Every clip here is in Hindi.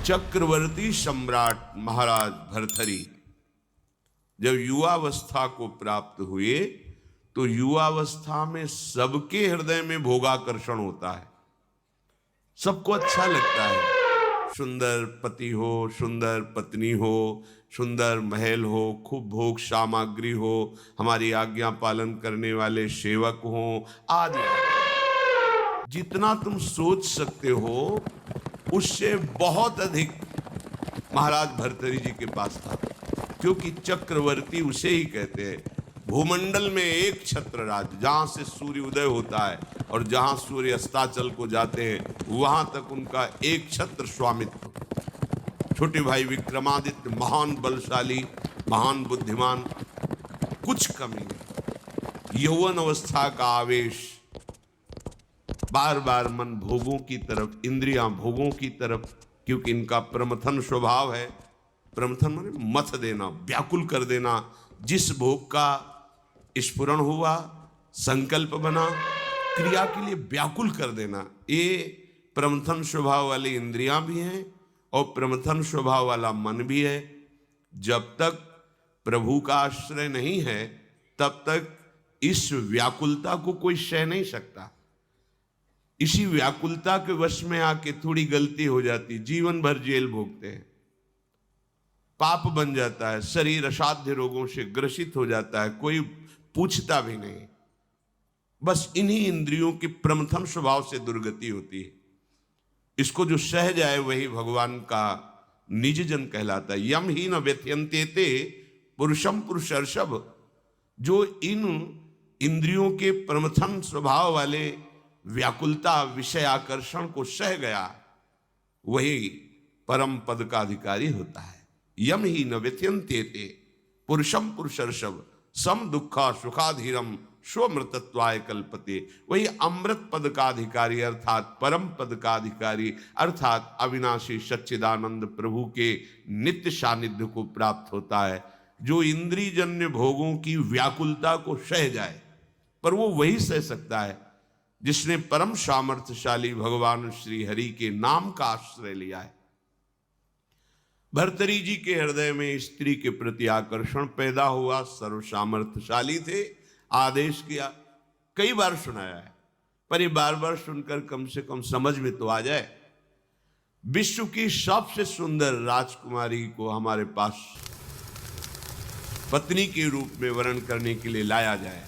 चक्रवर्ती सम्राट महाराज भर्तृहरि जब युवावस्था को प्राप्त हुए तो युवावस्था में सबके हृदय में भोगाकर्षण होता है, सबको अच्छा लगता है। सुंदर पति हो, सुंदर पत्नी हो, सुंदर महल हो, खूब भोग सामग्री हो, हमारी आज्ञा पालन करने वाले सेवक हो, आदि जितना तुम सोच सकते हो उससे बहुत अधिक महाराज भर्तृहरि जी के पास था, क्योंकि चक्रवर्ती उसे ही कहते हैं। भूमंडल में एक छत्र राज, जहां से सूर्य उदय होता है और जहां सूर्य अस्ताचल को जाते हैं वहां तक उनका एक छत्र स्वामित्व। छोटे भाई विक्रमादित्य महान बलशाली, महान बुद्धिमान, कुछ कमी नहीं। यौवन अवस्था का आवेश, बार बार मन भोगों की तरफ, इंद्रियां भोगों की तरफ, क्योंकि इनका प्रमथन स्वभाव है। प्रमथन माने मथ देना, व्याकुल कर देना। जिस भोग का स्फुरण हुआ, संकल्प बना, क्रिया के लिए व्याकुल कर देना, ये प्रमथन स्वभाव वाली इंद्रियां भी हैं और प्रमथन स्वभाव वाला मन भी है। जब तक प्रभु का आश्रय नहीं है तब तक इस व्याकुलता को कोई सह नहीं सकता। इसी व्याकुलता के वश में आके थोड़ी गलती हो जाती, जीवन भर जेल भोगते हैं, पाप बन जाता है, शरीर असाध्य रोगों से ग्रसित हो जाता है, कोई पूछता भी नहीं। बस इन्हीं इंद्रियों के प्रमथन स्वभाव से दुर्गति होती है। इसको जो सह जाए वही भगवान का निज जन कहलाता है। यम ही न व्यथयन्ते ते पुरुषम पुरुषर्षभ। जो इन इंद्रियों के प्रमथन स्वभाव वाले व्याकुलता, विषय आकर्षण को सह गया, वही परम पद का अधिकारी होता है। यम ही न व्यथयन्ते ते पुरुषम पुरुषर्षभ सम दुखा सुखाधीरम स्वमृतत्वाय कल्पते। वही अमृत पद का अधिकारी अर्थात परम पद का अधिकारी अर्थात अविनाशी सच्चिदानंद प्रभु के नित्य सानिध्य को प्राप्त होता है, जो इंद्रियजन्य भोगों की व्याकुलता को सह जाए। पर वो वही सह सकता है जिसने परम सामर्थ्यशाली भगवान श्री हरि के नाम का आश्रय लिया है। भर्तृहरि जी के हृदय में स्त्री के प्रति आकर्षण पैदा हुआ। सर्व सामर्थ्यशाली थे, आदेश किया, कई बार सुनाया है, पर ये बार बार सुनकर कम से कम समझ में तो आ जाए। विश्व की सबसे सुंदर राजकुमारी को हमारे पास पत्नी के रूप में वर्ण करने के लिए लाया जाए।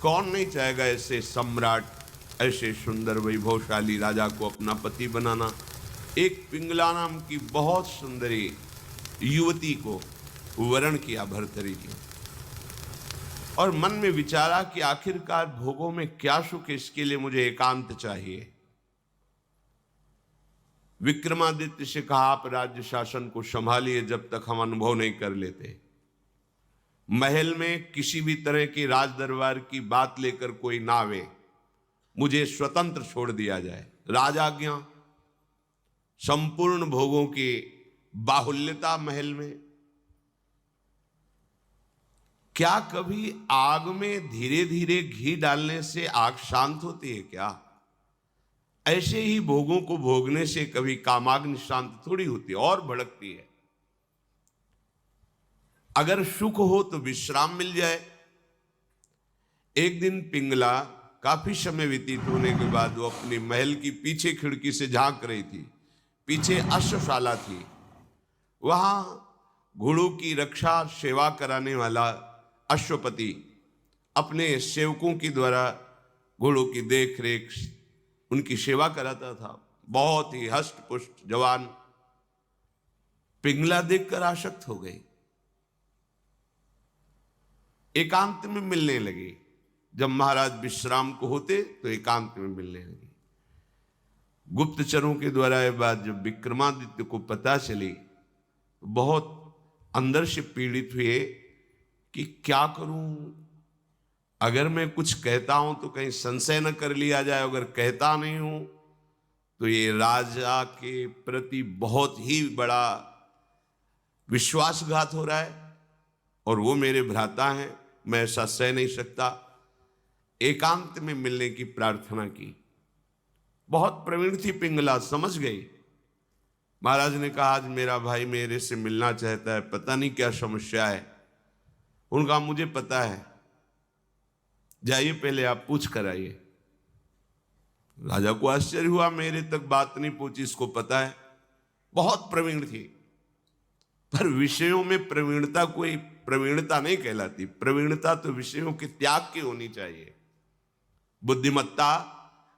कौन नहीं चाहेगा ऐसे सम्राट, ऐसे सुंदर वैभवशाली राजा को अपना पति बनाना। एक पिंगला नाम की बहुत सुंदरी युवती को वर्ण किया भर्तृहरि जी, और मन में विचारा कि आखिरकार भोगों में क्या सुख है, इसके लिए मुझे एकांत चाहिए। विक्रमादित्य से कहा, आप राज्य शासन को संभालिए जब तक हम अनुभव नहीं कर लेते। महल में किसी भी तरह की राज दरबार की बात लेकर कोई ना आवे, मुझे स्वतंत्र छोड़ दिया जाए। राजाज्ञा, संपूर्ण भोगों की बाहुल्यता महल में। क्या कभी आग में धीरे धीरे घी डालने से आग शांत होती है क्या? ऐसे ही भोगों को भोगने से कभी कामाग्नि शांत थोड़ी होती है, और भड़कती है। अगर सुख हो तो विश्राम मिल जाए। एक दिन पिंगला काफी समय व्यतीत होने के बाद वो अपने महल की पीछे खिड़की से झांक रही थी। पीछे अश्वशाला थी, वहां घोड़ों की रक्षा सेवा कराने वाला अश्वपति अपने सेवकों के द्वारा घोड़ों की देख रेख, उनकी सेवा कराता था। बहुत ही हष्ट पुष्ट जवान। पिंगला देखकर आसक्त हो गई, एकांत में मिलने लगी। जब महाराज विश्राम को होते तो एकांत में मिलने लगी। गुप्तचरों के द्वारा यह बात जब विक्रमादित्य को पता चली, बहुत अंदर से पीड़ित हुए कि क्या करूं, अगर मैं कुछ कहता हूं तो कहीं संशय न कर लिया जाए, अगर कहता नहीं हूं तो ये राजा के प्रति बहुत ही बड़ा विश्वासघात हो रहा है, और वो मेरे भ्राता हैं, मैं ऐसा सह नहीं सकता। एकांत में मिलने की प्रार्थना की। बहुत प्रवीण थी पिंगला, समझ गई। महाराज ने कहा आज मेरा भाई मेरे से मिलना चाहता है, पता नहीं क्या समस्या है। उनका मुझे पता है, जाइए पहले आप पूछ कर आइए। राजा को आश्चर्य हुआ, मेरे तक बात नहीं पहुंची, इसको पता है। बहुत प्रवीण थी, पर विषयों में प्रवीणता कोई प्रवीणता नहीं कहलाती। प्रवीणता तो विषयों के त्याग की होनी चाहिए। बुद्धिमत्ता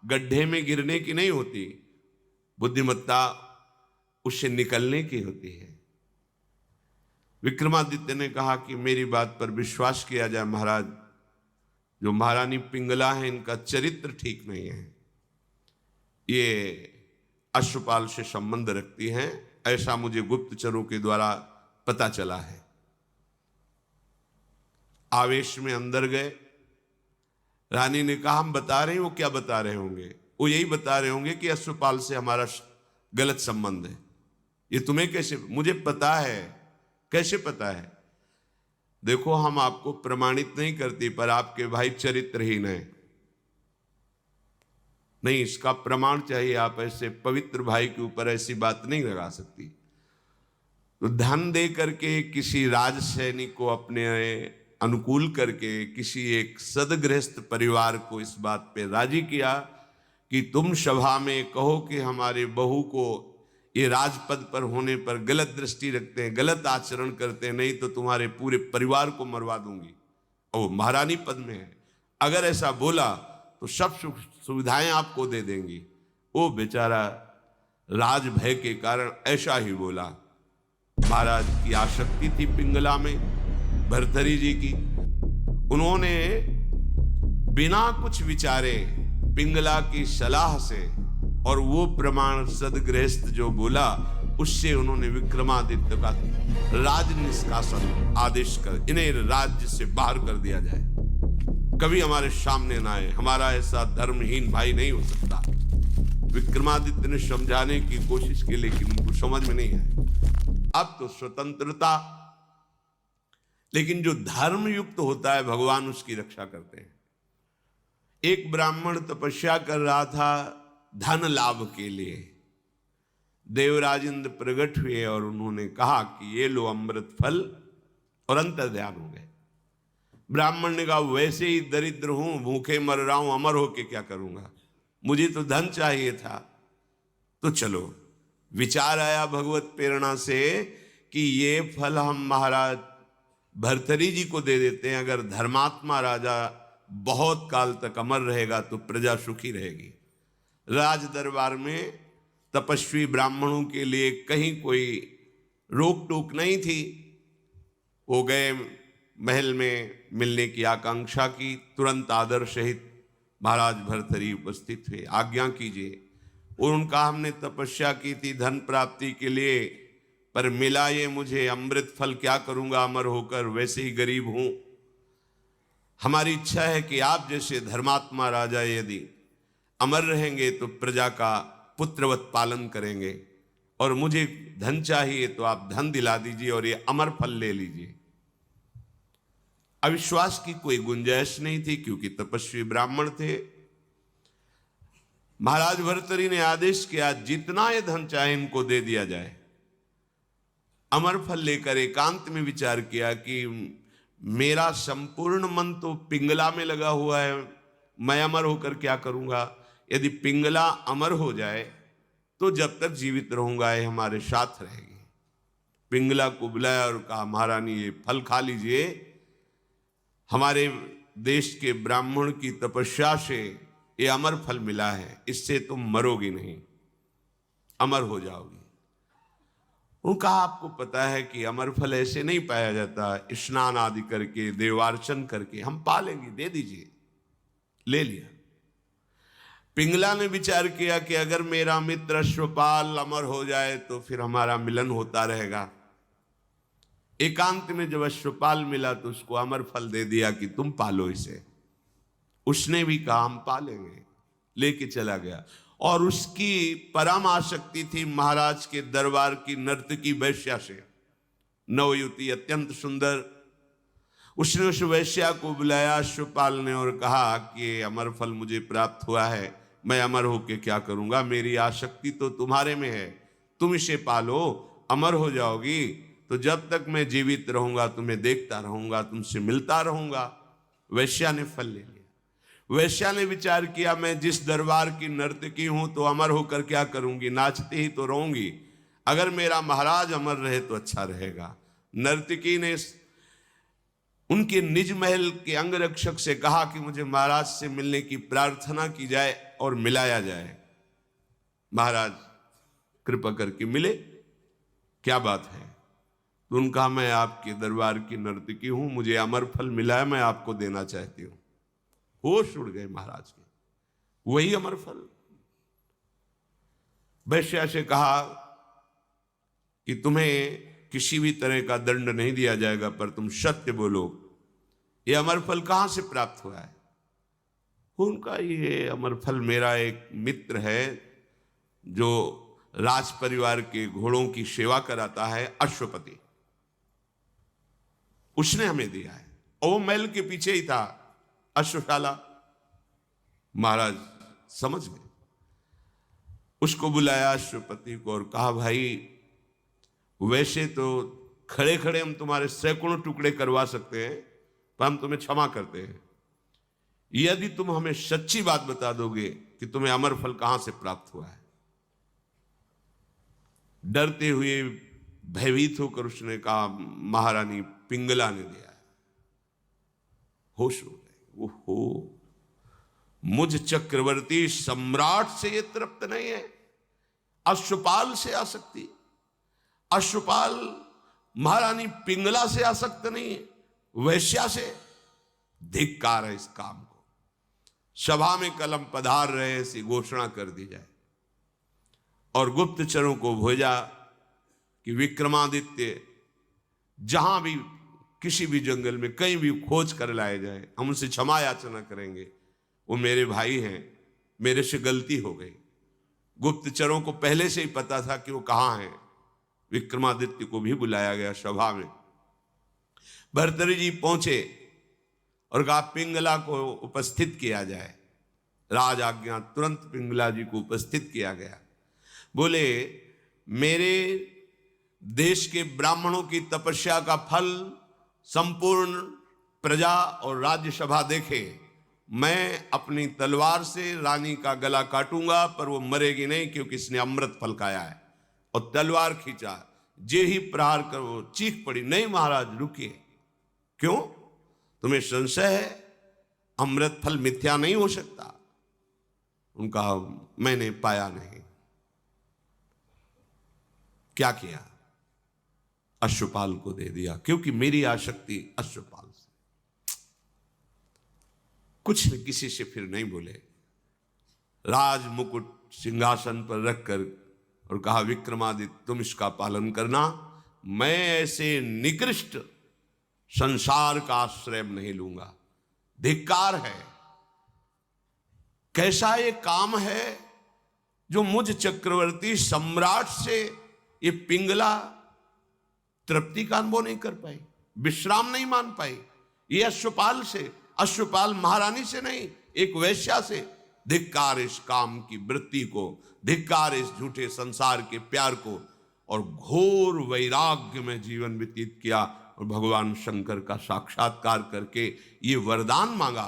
गड्ढे में गिरने की नहीं होती, बुद्धिमत्ता उससे निकलने की होती है। विक्रमादित्य ने कहा कि मेरी बात पर विश्वास किया जाए महाराज, जो महारानी पिंगला है इनका चरित्र ठीक नहीं है, ये अश्वपाल से संबंध रखती हैं, ऐसा मुझे गुप्तचरों के द्वारा पता चला है। आवेश में अंदर गए। रानी ने कहा हम बता रहे हैं, वो क्या बता रहे होंगे? वो यही बता रहे होंगे कि अश्वपाल से हमारा गलत संबंध है। ये तुम्हें कैसे? मुझे पता है। कैसे पता है? देखो हम आपको प्रमाणित नहीं करती, पर आपके भाई चरित्रहीन है। नहीं, इसका प्रमाण चाहिए। आप ऐसे पवित्र भाई के ऊपर ऐसी बात नहीं लगा सकती। तो धन दे करके किसी राज सैनिक को अपने अनुकूल करके किसी एक सदगृहस्थ परिवार को इस बात पे राजी किया कि तुम सभा में कहो कि हमारे बहू को ये राजपद पर होने पर गलत दृष्टि रखते हैं, गलत आचरण करते हैं, नहीं तो तुम्हारे पूरे परिवार को मरवा दूंगी। और वो महारानी पद में है, अगर ऐसा बोला तो सब सुविधाएं आपको दे देंगी। वो बेचारा राज भय के कारण ऐसा ही बोला। महाराज की आसक्ति थी पिंगला में, भर्तरी जी की। उन्होंने बिना कुछ विचारे पिंगला की सलाह से और वो प्रमाण सदगृहस्थ जो बोला उससे उन्होंने विक्रमादित्य का राज निष्कासन आदेश कर इन्हें राज्य से बाहर कर दिया जाए, कभी हमारे सामने ना आए, हमारा ऐसा धर्महीन भाई नहीं हो सकता। विक्रमादित्य ने समझाने की कोशिश की, लेकिन उनको समझ में नहीं आया। अब तो स्वतंत्रता, लेकिन जो धर्म युक्त होता है भगवान उसकी रक्षा करते हैं। एक ब्राह्मण तपस्या कर रहा था धन लाभ के लिए। देवराज इंद्र प्रकट हुए और उन्होंने कहा कि ये लो अमृत फल, और अंतर्ध्यान हो गए। ब्राह्मण ने कहा वैसे ही दरिद्र हूं, भूखे मर रहा हूं, अमर होके क्या करूंगा, मुझे तो धन चाहिए था। तो चलो विचार आया भगवत प्रेरणा से कि ये फल हम महाराज भर्तरी जी को दे देते हैं। अगर धर्मात्मा राजा बहुत काल तक अमर रहेगा तो प्रजा सुखी रहेगी। राज दरबार में तपस्वी ब्राह्मणों के लिए कहीं कोई रोक टोक नहीं थी। वो गए महल में, मिलने की आकांक्षा की, तुरंत आदर सहित महाराज भर्तरी उपस्थित हुए। आज्ञा कीजिए। और उनका हमने तपस्या की थी धन प्राप्ति के लिए, पर मिला ये मुझे अमृत फल, क्या करूंगा अमर होकर, वैसे ही गरीब हूं। हमारी इच्छा है कि आप जैसे धर्मात्मा राजा यदि अमर रहेंगे तो प्रजा का पुत्रवत पालन करेंगे, और मुझे धन चाहिए तो आप धन दिला दीजिए और ये अमर फल ले लीजिए। अविश्वास की कोई गुंजाइश नहीं थी, क्योंकि तपस्वी ब्राह्मण थे। महाराज भर्तरी ने आदेश किया जितना ये धन चाहे इनको दे दिया जाए। अमर फल लेकर एकांत में विचार किया कि मेरा संपूर्ण मन तो पिंगला में लगा हुआ है, मैं अमर होकर क्या करूंगा। यदि पिंगला अमर हो जाए तो जब तक जीवित रहूंगा ये हमारे साथ रहेगी। पिंगला को बुलाया और कहा महारानी ये फल खा लीजिए, हमारे देश के ब्राह्मण की तपस्या से ये अमर फल मिला है, इससे तुम मरोगी नहीं, अमर हो जाओगी। उनका आपको पता है कि अमर फल ऐसे नहीं पाया जाता, स्नान आदि करके देवार्चन करके हम पा लेंगे, दे दीजिए। ले लिया। पिंगला ने विचार किया कि अगर मेरा मित्र अश्वपाल अमर हो जाए तो फिर हमारा मिलन होता रहेगा। एकांत में जब अश्वपाल मिला तो उसको अमर फल दे दिया कि तुम पालो इसे। उसने भी कहा हम पालेंगे, लेके चला गया। और उसकी परम आसक्ति थी महाराज के दरबार की नर्तकी वैश्या से। नवयुवती अत्यंत सुंदर। उसने उस वैश्या को बुलाया अश्वपाल ने और कहा कि ये अमर फल मुझे प्राप्त हुआ है, मैं अमर होके क्या करूंगा, मेरी आसक्ति तो तुम्हारे में है, तुम इसे पालो, अमर हो जाओगी। तो जब तक मैं जीवित रहूंगा तुम्हें देखता रहूंगा, तुमसे मिलता रहूंगा। वैश्या ने फल ले लिया। वैश्या ने विचार किया, मैं जिस दरबार की नर्तकी हूं तो अमर होकर क्या करूंगी, नाचती ही तो रहूंगी। अगर मेरा महाराज अमर रहे तो अच्छा रहेगा। नर्तकी ने उनके निज महल के अंगरक्षक से कहा कि मुझे महाराज से मिलने की प्रार्थना की जाए और मिलाया जाए। महाराज कृपा करके मिले, क्या बात है? तो उनका कहा, मैं आपके दरबार की नर्तकी हूं, मुझे अमर फल मिला है, मैं आपको देना चाहती हूं। होश उड़ गए महाराज के। वही अमर फल। वैश्या से कहा कि तुम्हें किसी भी तरह का दंड नहीं दिया जाएगा, पर तुम सत्य बोलो, ये अमर फल कहां से प्राप्त हुआ है? उनका ये अमर फल मेरा एक मित्र है जो राज परिवार के घोड़ों की सेवा कराता है, अश्वपति, उसने हमें दिया है। और वो महल के पीछे ही था अश्वशाला। महाराज समझ गए। उसको बुलाया अश्वपति को और कहा, भाई वैसे तो खड़े खड़े हम तुम्हारे सैकड़ों टुकड़े करवा सकते हैं, पर हम तुम्हें क्षमा करते हैं यदि तुम हमें सच्ची बात बता दोगे कि तुम्हें अमर फल कहां से प्राप्त हुआ है। डरते हुए भयभीत होकर उसने कहा, महारानी पिंगला ने दिया है। होश हो गए। ओहो, मुझ चक्रवर्ती सम्राट से ये तृप्त नहीं है, अश्वपाल से आसक्ति, अश्वपाल महारानी पिंगला से आसक्त नहीं है, वैश्या से। धिक्कार है इस काम को। सभा में कलम पधार रहे ऐसी घोषणा कर दी जाए और गुप्तचरों को भेजा कि विक्रमादित्य जहां भी किसी भी जंगल में कहीं भी खोज कर लाए जाए, हम उनसे क्षमा याचना करेंगे। वो मेरे भाई हैं, मेरे से गलती हो गई। गुप्तचरों को पहले से ही पता था कि वो कहां हैं। विक्रमादित्य को भी बुलाया गया सभा में। भर्तृहरि जी पहुंचे और कहा, पिंगला को उपस्थित किया जाए। राज आज्ञा, तुरंत पिंगला जी को उपस्थित किया गया। बोले, मेरे देश के ब्राह्मणों की तपस्या का फल संपूर्ण प्रजा और राज्यसभा देखे। मैं अपनी तलवार से रानी का गला काटूंगा, पर वो मरेगी नहीं, क्योंकि इसने अमृत फल खाया है। और तलवार खींचा, जे ही प्रहार कर वो चीख पड़ी, नहीं महाराज रुकिए। क्यों? तुम्हें संशय है? अमृत फल मिथ्या नहीं हो सकता। उनका मैंने पाया नहीं। क्या किया? अश्वपाल को दे दिया, क्योंकि मेरी आसक्ति अश्वपाल से। कुछ किसी से फिर नहीं बोले। राज मुकुट सिंहासन पर रखकर और कहा, विक्रमादित्य तुम इसका पालन करना, मैं ऐसे निकृष्ट संसार का आश्रय नहीं लूंगा। धिक्कार है। कैसा ये काम है जो मुझ चक्रवर्ती सम्राट से ये पिंगला तृप्ति का अनुभव नहीं कर पाई, विश्राम नहीं मान पाई। ये अश्वपाल से, अश्वपाल महारानी से नहीं, एक वैश्या से। धिक्कार इस काम की वृत्ति को, धिक्कार इस झूठे संसार के प्यार को। और घोर वैराग्य में जीवन व्यतीत किया और भगवान शंकर का साक्षात्कार करके ये वरदान मांगा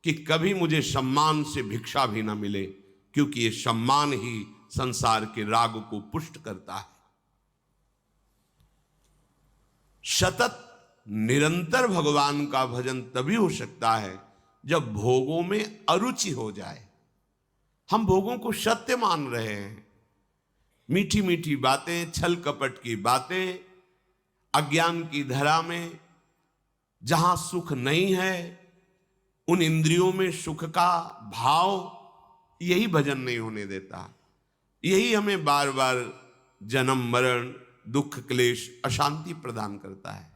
कि कभी मुझे सम्मान से भिक्षा भी ना मिले, क्योंकि ये सम्मान ही संसार के राग को पुष्ट करता है। सतत निरंतर भगवान का भजन तभी हो सकता है जब भोगों में अरुचि हो जाए। हम भोगों को सत्य मान रहे हैं। मीठी मीठी बातें, छल कपट की बातें, अज्ञान की धरा में जहां सुख नहीं है, उन इंद्रियों में सुख का भाव, यही भजन नहीं होने देता। यही हमें बार बार जन्म मरण, दुख, क्लेश, अशांति प्रदान करता है।